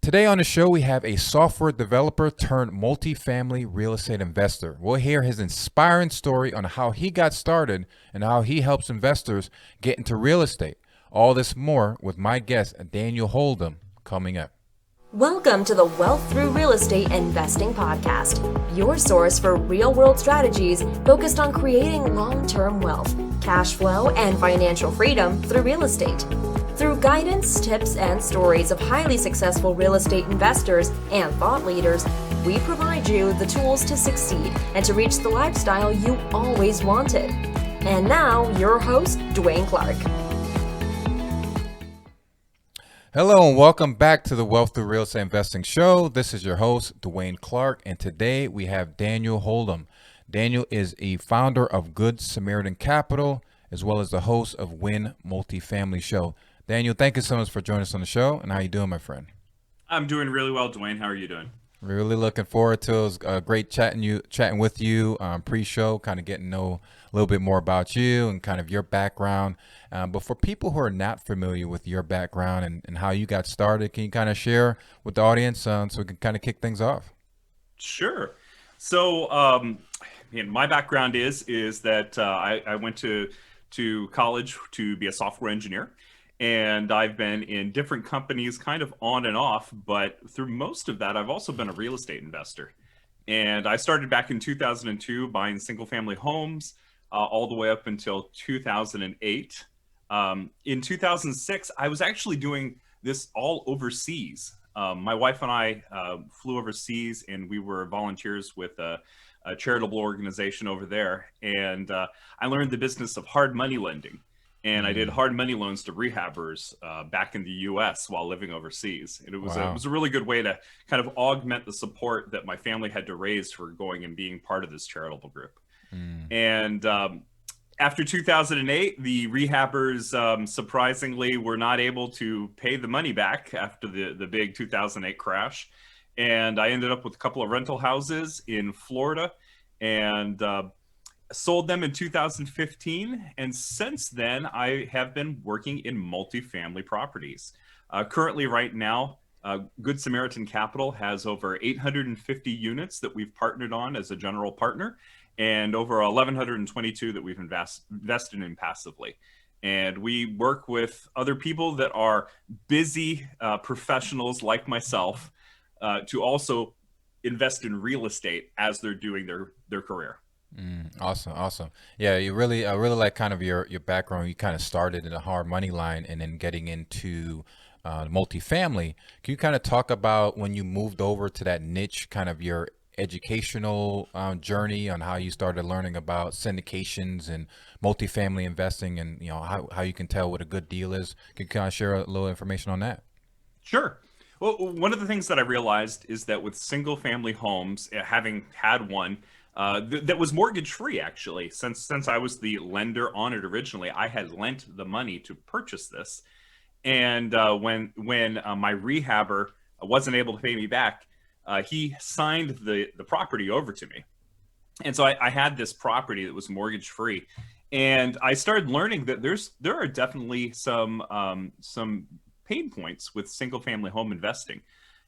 Today on the show, we have a software developer turned multifamily real estate investor. We'll hear his inspiring story on how he got started and how he helps investors get into real estate. All this more with my guest, Daniel Holmlund, coming up. Welcome to the Wealth Through Real Estate Investing Podcast, your source for real-world strategies focused on creating long-term wealth, cash flow, and financial freedom through real estate. Through guidance, tips, and stories of highly successful real estate investors and thought leaders, we provide you the tools to succeed and to reach the lifestyle you always wanted. And now, your host, Dwaine Clarke. Hello and welcome back to the Wealth Through Real Estate Investing Show. This is your host, Dwaine Clarke, and today we have Daniel Holmlund. Daniel is a founder of Good Samaritan Capital, as well as the host of Win Multifamily Show. Daniel, thank you so much for joining us on the show. And how you doing, my friend? I'm doing really well, Dwaine. How are you doing? Really looking forward to it. It was great chatting with you pre-show, kind of getting to know a little bit more about you and kind of your background. But for people who are not familiar with your background and how you got started, can you kind of share with the audience so we can kind of kick things off? Sure. So, my background is that I went to college to be a software engineer. And I've been in different companies kind of on and off, but through most of that, I've also been a real estate investor. And I started back in 2002 buying single family homes all the way up until 2008. In 2006, I was actually doing this all overseas. My wife and I flew overseas and we were volunteers with a charitable organization over there. And I learned the business of hard money lending. And I did hard money loans to rehabbers back in the U.S. while living overseas. And it was a really good way to kind of augment the support that my family had to raise for going and being part of this charitable group. And after 2008, the rehabbers surprisingly were not able to pay the money back after the big 2008 crash. And I ended up with a couple of rental houses in Florida and sold them in 2015, and since then I have been working in multifamily properties. Currently, right now, Good Samaritan Capital has over 850 units that we've partnered on as a general partner, and over 1,122 that we've invested in passively. And we work with other people that are busy professionals like myself to also invest in real estate as they're doing their career. Awesome. Yeah, I really like kind of your background. You kind of started in a hard money line and then getting into multifamily. Can you kind of talk about when you moved over to that niche, kind of your educational journey on how you started learning about syndications and multifamily investing, and how you can tell what a good deal is? Can you kind of share a little information on that? Sure. Well, one of the things that I realized is that with single family homes, having had one, that was mortgage free, actually. Since I was the lender on it originally, I had lent the money to purchase this. And when my rehabber wasn't able to pay me back, he signed the property over to me. And so I had this property that was mortgage free. And I started learning that there are definitely some pain points with single family home investing.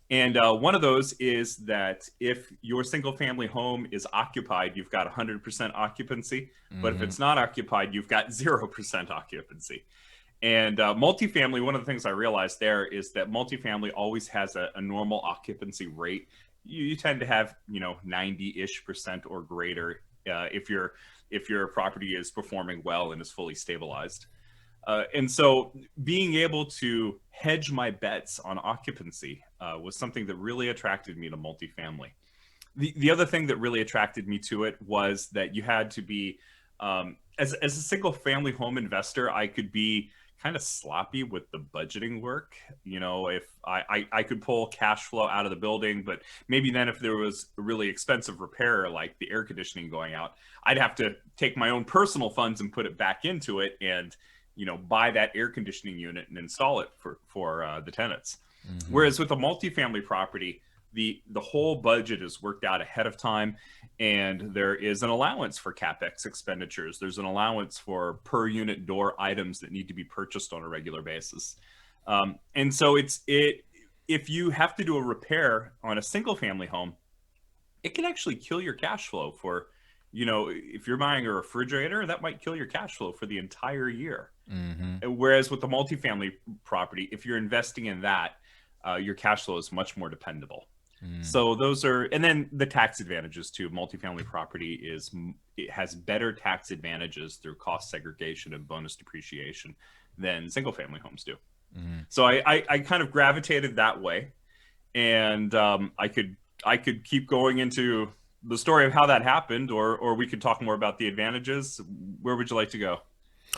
And one of those is that if your single family home is occupied, you've got 100% occupancy. But if it's not occupied, you've got 0% occupancy. And multifamily, one of the things I realized there is that multifamily always has a normal occupancy rate. You tend to have, 90-ish% or greater if your property is performing well and is fully stabilized. And so being able to hedge my bets on occupancy was something that really attracted me to multifamily. The other thing that really attracted me to it was that you had to be, as a single family home investor, I could be kind of sloppy with the budgeting work. If I could pull cash flow out of the building, but maybe then if there was a really expensive repair, like the air conditioning going out, I'd have to take my own personal funds and put it back into it and buy that air conditioning unit and install it for the tenants. Whereas with a multifamily property, the whole budget is worked out ahead of time, and there is an allowance for CapEx expenditures. There's an allowance for per unit door items that need to be purchased on a regular basis. And so it if you have to do a repair on a single family home, it can actually kill your cash flow for, if you're buying a refrigerator, that might kill your cash flow for the entire year. Mm-hmm. Whereas with the multifamily property, if you're investing in that, your cash flow is much more dependable. So those are, and then the tax advantages too. Multifamily property it has better tax advantages through cost segregation and bonus depreciation than single family homes do. So I kind of gravitated that way, and I could keep going into the story of how that happened, or we could talk more about the advantages. Where would you like to go?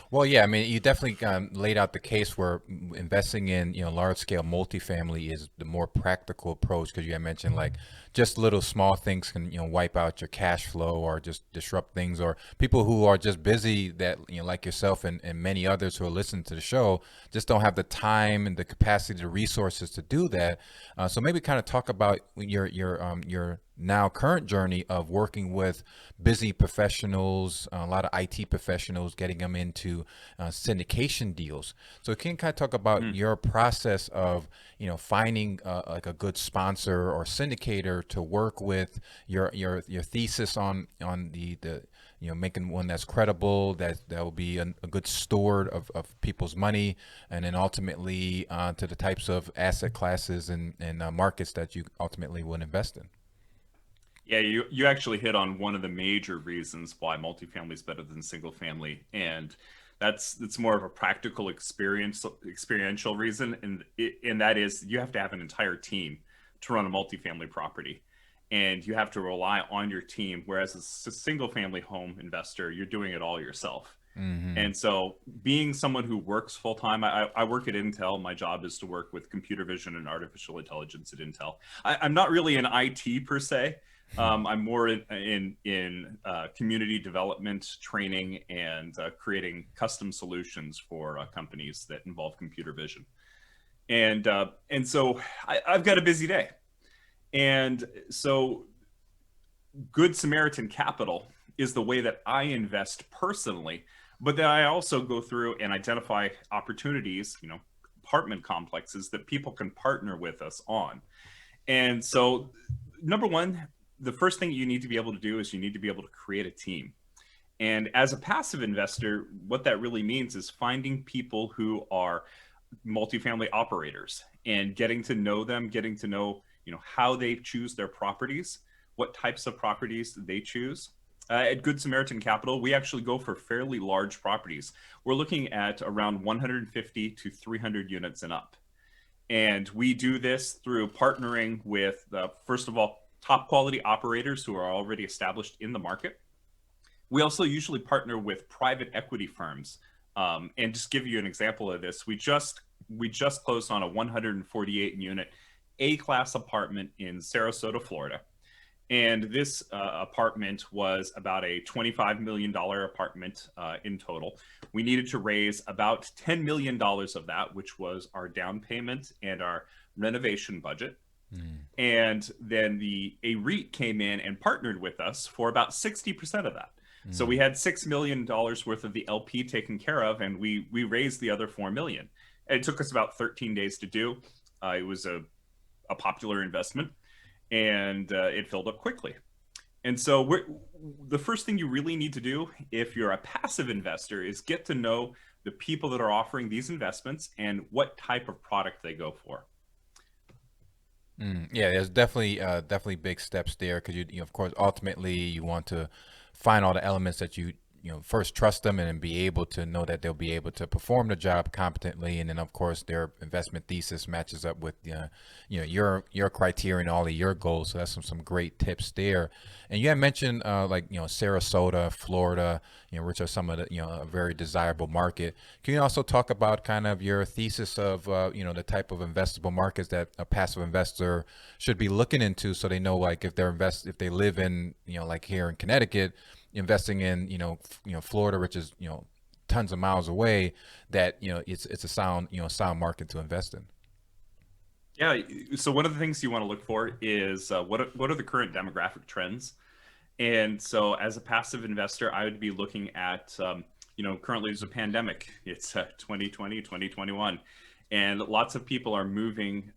Well, yeah, I mean, you definitely laid out the case where investing in, large scale multifamily is the more practical approach, because you had mentioned like just little small things can, wipe out your cash flow or just disrupt things, or people who are just busy that, like yourself and many others who are listening to the show just don't have the time and the capacity, the resources to do that. So maybe kind of talk about your now current journey of working with busy professionals, a lot of IT professionals, getting them into syndication deals. So can you kind of talk about your process of, finding like a good sponsor or syndicator to work with your thesis on the making one that's credible, that will be a good steward of people's money, and then ultimately to the types of asset classes and markets that you ultimately would invest in. Yeah, you actually hit on one of the major reasons why multifamily is better than single family, and it's more of a practical experiential reason, and that is you have to have an entire team to run a multifamily property, and you have to rely on your team. Whereas as a single family home investor, you're doing it all yourself. And so being someone who works full time, I work at Intel. My job is to work with computer vision and artificial intelligence at Intel. I'm not really in IT per se. I'm more in community development, training, and creating custom solutions for companies that involve computer vision. And so I've got a busy day. And so Good Samaritan Capital is the way that I invest personally, but then I also go through and identify opportunities, apartment complexes that people can partner with us on. And so, number one, the first thing you need to be able to do is you need to be able to create a team. And as a passive investor, what that really means is finding people who are multifamily operators and getting to know them, getting to know, how they choose their properties, what types of properties they choose. At Good Samaritan Capital, we actually go for fairly large properties. We're looking at around 150 to 300 units and up. And we do this through partnering with, first of all, top quality operators who are already established in the market. We also usually partner with private equity firms. And just give you an example of this, we just closed on a 148 unit A-class apartment in Sarasota, Florida. And this apartment was about a $25 million apartment in total. We needed to raise about $10 million of that, which was our down payment and our renovation budget. And then a REIT came in and partnered with us for about 60% of that. So we had $6 million worth of the LP taken care of, and we raised the other $4 million. And it took us about 13 days to do. It was a popular investment, and it filled up quickly. And so the first thing you really need to do if you're a passive investor is get to know the people that are offering these investments and what type of product they go for. Yeah, there's definitely big steps there, because of course ultimately you want to find all the elements that you first trust them and be able to know that they'll be able to perform the job competently, and then of course their investment thesis matches up with your criteria and all of your goals. So that's some great tips there. And you had mentioned like Sarasota, Florida, which are some of the a very desirable market. Can you also talk about kind of your thesis of the type of investable markets that a passive investor should be looking into, so they know, like, if they live in like here in Connecticut, investing in Florida, which is tons of miles away, that it's a sound market to invest in. Yeah. So one of the things you want to look for is what are the current demographic trends. And so as a passive investor, I would be looking at currently there's a pandemic. It's 2020, 2021. And lots of people are moving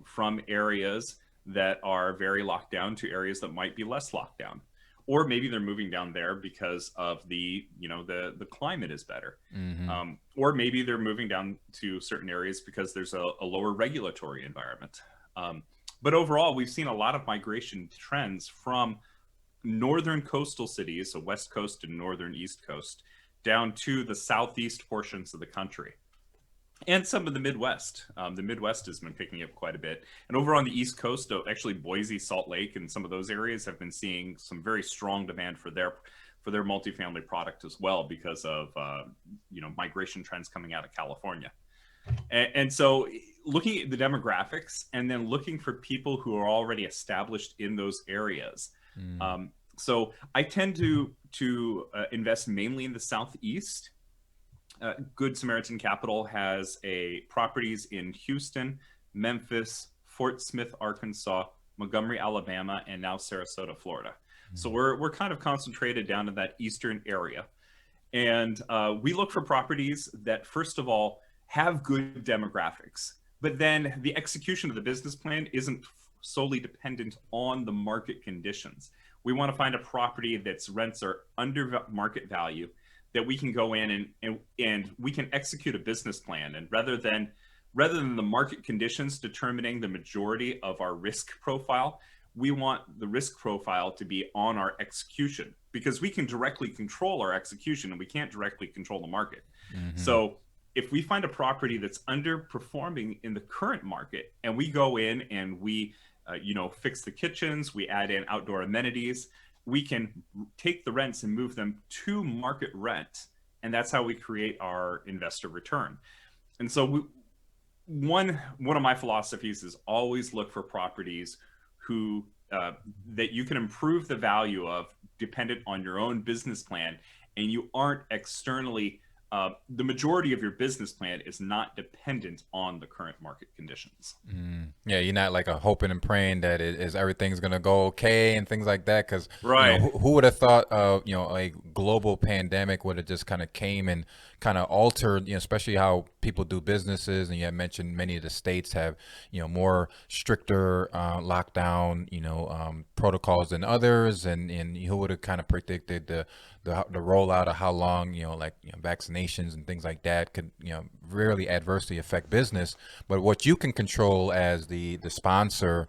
from areas that are very locked down to areas that might be less locked down. Or maybe they're moving down there because of the climate is better. Hmm. Or maybe they're moving down to certain areas because there's a lower regulatory environment. But overall, we've seen a lot of migration trends from northern coastal cities, so West Coast and northern East Coast, down to the southeast portions of the country and some of the Midwest. The Midwest has been picking up quite a bit. And over on the East Coast, actually Boise, Salt Lake, and some of those areas have been seeing some very strong demand for their multifamily product as well because of migration trends coming out of California. And so looking at the demographics and then looking for people who are already established in those areas. So I tend to invest mainly in the Southeast. Good Samaritan Capital has properties in Houston, Memphis, Fort Smith, Arkansas, Montgomery, Alabama, and now Sarasota, Florida. So we're kind of concentrated down in that eastern area. And we look for properties that, first of all, have good demographics, but then the execution of the business plan isn't solely dependent on the market conditions. We want to find a property that's rents are under market value, that we can go in and we can execute a business plan. And rather than the market conditions determining the majority of our risk profile, we want the risk profile to be on our execution, because we can directly control our execution and we can't directly control the market. So if we find a property that's underperforming in the current market and we go in and we fix the kitchens, we add in outdoor amenities, we can take the rents and move them to market rent. And that's how we create our investor return. And so one of my philosophies is always look for properties that you can improve the value of dependent on your own business plan, and you aren't externally the majority of your business plan is not dependent on the current market conditions. Yeah, you're not like a hoping and praying that everything's gonna go okay and things like that. Because Right. who would have thought of a global pandemic would have just kind of came and kind of altered, especially how people do businesses. And you had mentioned many of the states have more stricter lockdown protocols than others, and who would have kind of predicted the rollout of how long vaccinations and things like that could really adversely affect business. But what you can control as the sponsor,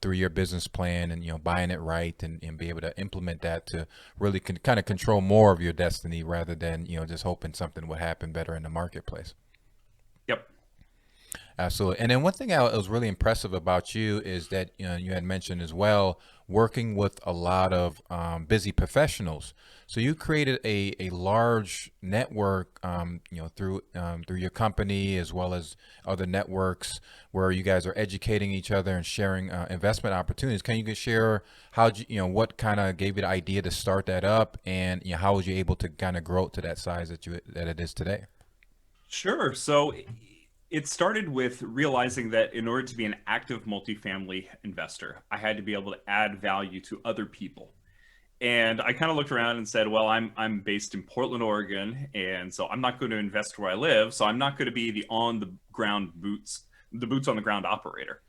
through your business plan and buying it right and be able to implement that to really kind of control more of your destiny rather than just hoping something would happen better in the marketplace. Yep. Absolutely. And then one thing that was really impressive about you is that you had mentioned as well working with a lot of busy professionals. So you created a large network, through your company as well as other networks where you guys are educating each other and sharing investment opportunities. Can you share what kind of gave you the idea to start that up, and how was you able to kind of grow it to that size that it is today? Sure. So it started with realizing that in order to be an active multifamily investor, I had to be able to add value to other people. And I kind of looked around and said, well, I'm based in Portland, Oregon, and so I'm not going to invest where I live. So I'm not going to be the boots on the ground operator.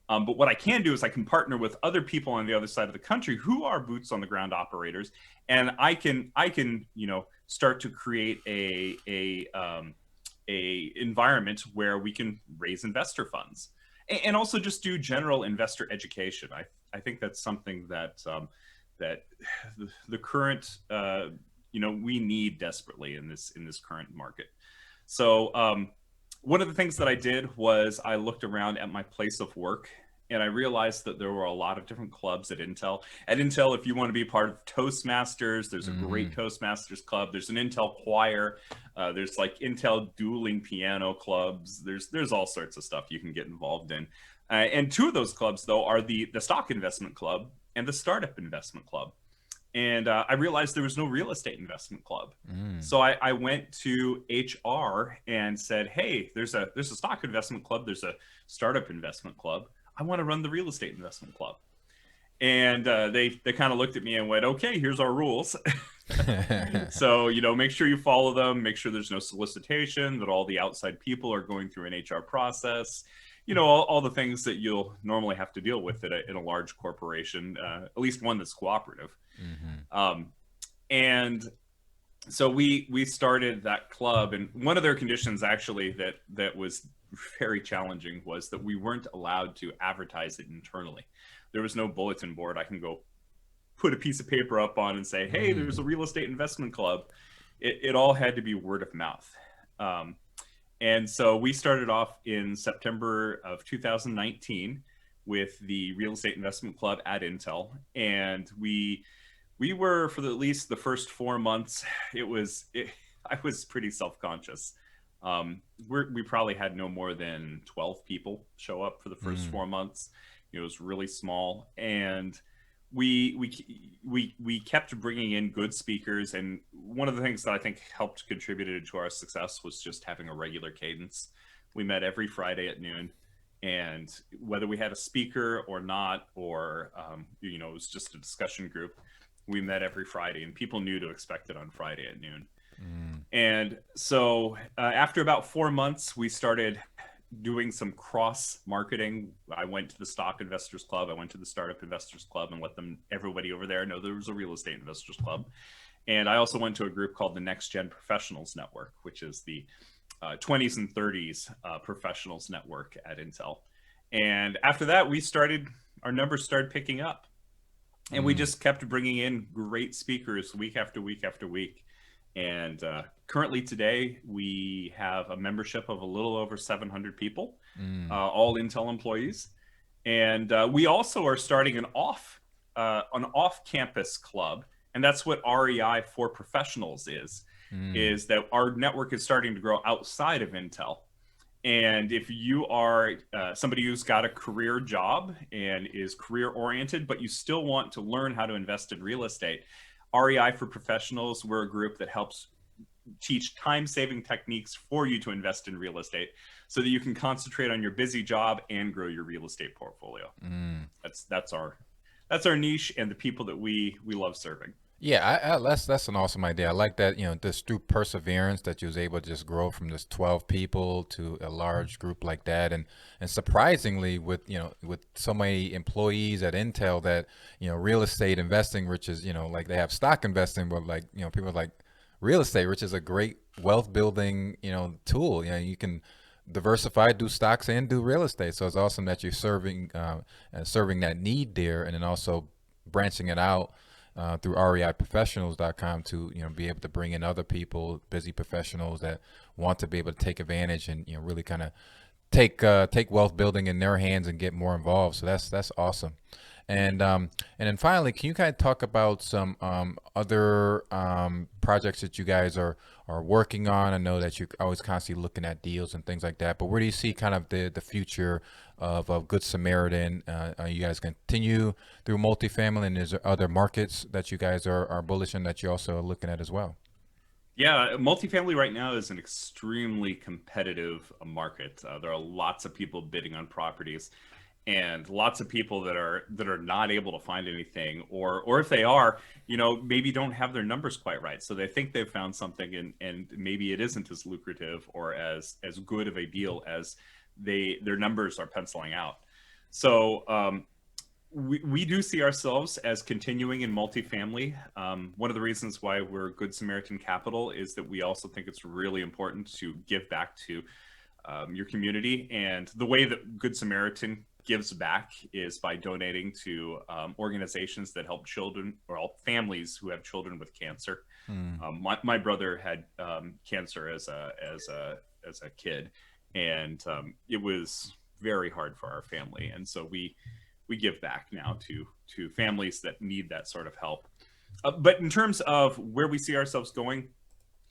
But what I can do is I can partner with other people on the other side of the country who are boots on the ground operators, and I can start to create a environment where we can raise investor funds and also just do general investor education. I think that's something that that the current we need desperately in this current market. So one of the things that I did was I looked around at my place of work, and I realized that there were a lot of different clubs at Intel. At Intel, if you want to be part of Toastmasters, there's a great Toastmasters club. There's an Intel choir. There's like Intel dueling piano clubs. There's all sorts of stuff you can get involved in. And two of those clubs, though, are the Stock Investment Club and the Startup Investment Club. And I realized there was no real estate investment club. So I went to HR and said, hey, there's a stock investment club. There's a startup investment club. I want to run the real estate investment club. And they kind of looked at me and went, okay, here's our rules. So, make sure you follow them, make sure there's no solicitation, that all the outside people are going through an HR process, all the things that you'll normally have to deal with in a large corporation, at least one that's cooperative. Hmm. Um, and so we started that club, and one of their conditions actually that was very challenging was that we weren't allowed to advertise it internally. There was no bulletin board I can go put a piece of paper up on and say, hey, there's a real estate investment club. It all had to be word of mouth. um, and so we started off in September of 2019 with the real estate investment club at Intel, and we were, for at least the first 4 months, I was pretty self-conscious. We probably had no more than 12 people show up for the first 4 months. It was really small, and we kept bringing in good speakers. And one of the things that I think helped contributed to our success was just having a regular cadence. We met every Friday at noon, and whether we had a speaker or not, or it was just a discussion group, we met every Friday, and people knew to expect it on Friday at noon. And so after about 4 months, we started doing some cross marketing. I went to the Stock Investors Club, I went to the Startup Investors Club, and let everybody over there know there was a Real Estate Investors Club. And I also went to a group called the Next Gen Professionals Network, which is the 20s and 30s professionals network at Intel. And after that, our numbers started picking up. And we just kept bringing in great speakers week after week after week. And currently today, we have a membership of a little over 700 people, all Intel employees. And we also are starting an off-campus club. And that's what REI for Professionals is that our network is starting to grow outside of Intel. And if you are somebody who's got a career job and is career oriented, but you still want to learn how to invest in real estate, REI for Professionals, we're a group that helps teach time-saving techniques for you to invest in real estate so that you can concentrate on your busy job and grow your real estate portfolio. That's our niche and the people that we love serving. Yeah, that's an awesome idea. I like that, just through perseverance that you was able to just grow from just 12 people to a large group like that. And surprisingly, with so many employees at Intel, that, real estate investing, which is, like they have stock investing, but like, people are like real estate, which is a great wealth building, tool. You can diversify, do stocks and do real estate. So it's awesome that you're serving that need there, and then also branching it out through reiprofessionals.com to be able to bring in other people, busy professionals that want to be able to take advantage and really kind of take wealth building in their hands and get more involved. So that's awesome. And then finally, can you kind of talk about some other projects that you guys are working on? I know that you're always constantly looking at deals and things like that, but where do you see kind of the future of Good Samaritan? Are you guys continue through multifamily, and is there other markets that you guys are bullish in that you're also looking at as well? Yeah, multifamily right now is an extremely competitive market. There are lots of people bidding on properties, and lots of people that are not able to find anything, or if they are, maybe don't have their numbers quite right. So they think they've found something, and maybe it isn't as lucrative or as good of a deal as their numbers are penciling out. So we do see ourselves as continuing in multifamily. One of the reasons why we're Good Samaritan Capital is that we also think it's really important to give back to your community. And the way that Good Samaritan gives back is by donating to organizations that help children or families who have children with cancer. My brother had cancer as a kid, and it was very hard for our family. And so we give back now to families that need that sort of help. But in terms of where we see ourselves going,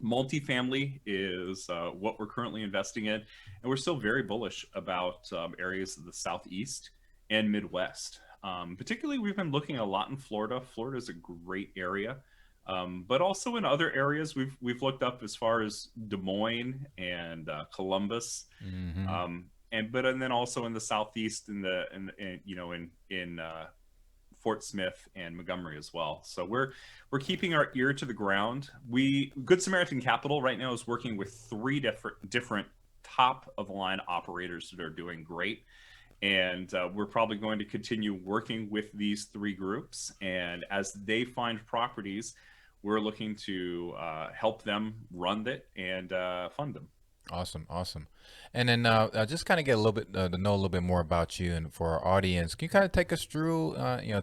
multifamily is what we're currently investing in, and we're still very bullish about areas of the Southeast and Midwest. Particularly, we've been looking a lot in Florida. Florida is a great area, but also in other areas we've looked up as far as Des Moines and Columbus, and then also in the Southeast, in Fort Smith and Montgomery as well. So we're keeping our ear to the ground. Good Samaritan Capital right now is working with three different top of the line operators that are doing great. And we're probably going to continue working with these three groups. And as they find properties, we're looking to help them run it and fund them. Awesome. And then just kind of get a little bit to know a little bit more about you, and for our audience, can you kind of take us through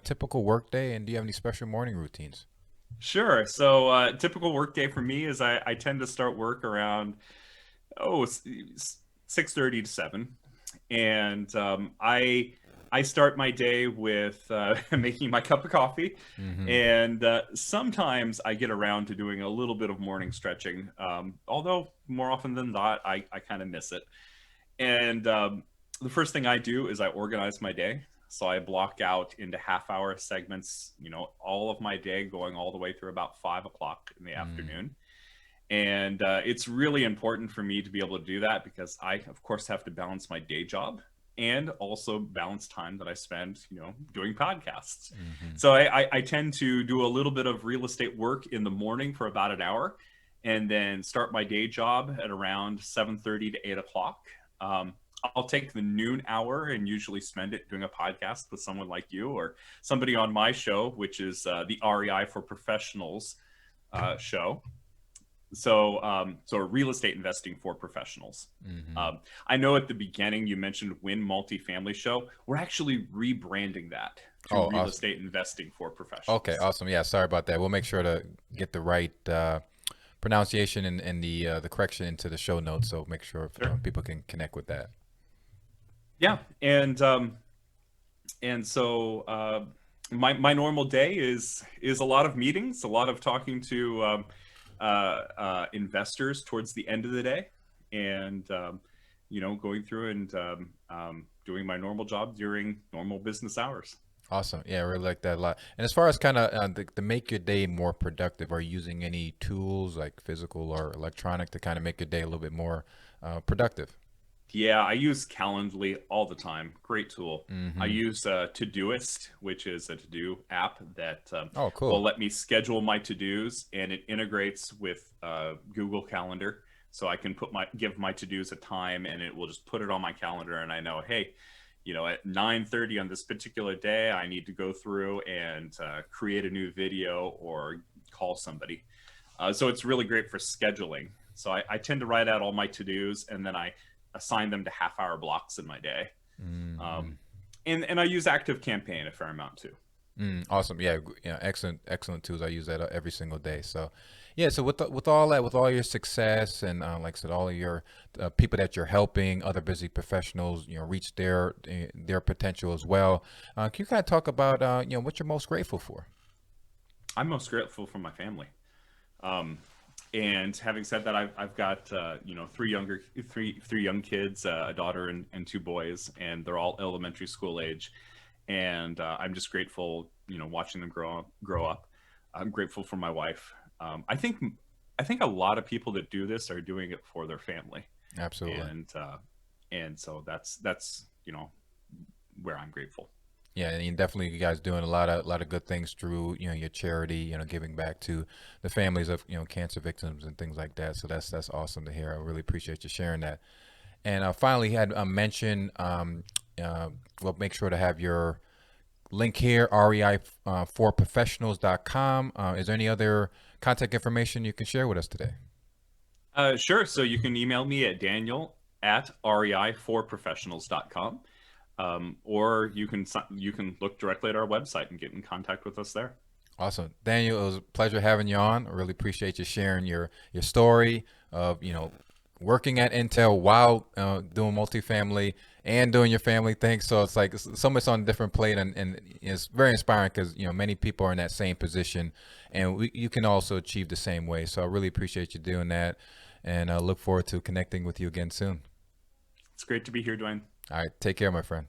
typical work day, and do you have any special morning routines? Sure. So typical work day for me is I tend to start work around 6:30 to 7, and I start my day with making my cup of coffee, and sometimes I get around to doing a little bit of morning stretching, although more often than not, I kind of miss it. And the first thing I do is I organize my day. So I block out into half-hour segments, all of my day going all the way through about 5 o'clock in the afternoon. And it's really important for me to be able to do that because I, of course, have to balance my day job and also balance time that I spend, doing podcasts. So I tend to do a little bit of real estate work in the morning for about an hour, and then start my day job at around 7:30 to 8 o'clock. I'll take the noon hour and usually spend it doing a podcast with someone like you or somebody on my show, which is the REI for Professionals show. So real estate investing for professionals. I know at the beginning you mentioned Win Multifamily Show. We're actually rebranding that to Real Estate Investing for Professionals. Okay, awesome. Yeah, sorry about that. We'll make sure to get the right pronunciation and the correction into the show notes, so make sure people can connect with that. Yeah, and so my normal day is a lot of meetings, a lot of talking to investors towards the end of the day, and going through and doing my normal job during normal business hours. Awesome. Yeah, I really like that a lot. And as far as kind of to make your day more productive, are you using any tools like physical or electronic to kind of make your day a little bit more productive? Yeah, I use Calendly all the time. Great tool. I use Todoist, which is a to-do app that cool. will let me schedule my to-dos, and it integrates with Google Calendar. So I can give my to-dos a time, and it will just put it on my calendar, and I know, hey, at 9:30 on this particular day, I need to go through and create a new video or call somebody. So it's really great for scheduling. So I tend to write out all my to-dos, and then I assign them to half-hour blocks in my day. And I use Active Campaign a fair amount too. Awesome. Yeah, excellent tools. I use that every single day. So yeah, so with all that, with all your success and like I said, all of your people that you're helping, other busy professionals, reach their potential as well. Can you kind of talk about what you're most grateful for? I'm most grateful for my family. And having said that, I've got three young kids, a daughter and two boys, and they're all elementary school age. And I'm just grateful, watching them grow up. I'm grateful for my wife. I think a lot of people that do this are doing it for their family. Absolutely. And so that's where I'm grateful. Yeah, and definitely you guys doing a lot of good things through your charity, giving back to the families of cancer victims and things like that. So that's awesome to hear. I really appreciate you sharing that. And finally, you had mentioned we'll make sure to have your link here, rei4professionals.com. Is there any other contact information you can share with us today? Sure. So you can email me at daniel@rei4professionals.com. Or you can look directly at our website and get in contact with us there. Awesome. Daniel, it was a pleasure having you on. I really appreciate you sharing your story of, working at Intel while doing multifamily and doing your family thing. So it's like so much on a different plate, and it's very inspiring because, many people are in that same position, and you can also achieve the same way. So I really appreciate you doing that, and I look forward to connecting with you again soon. It's great to be here, Dwaine. All right. Take care, my friend.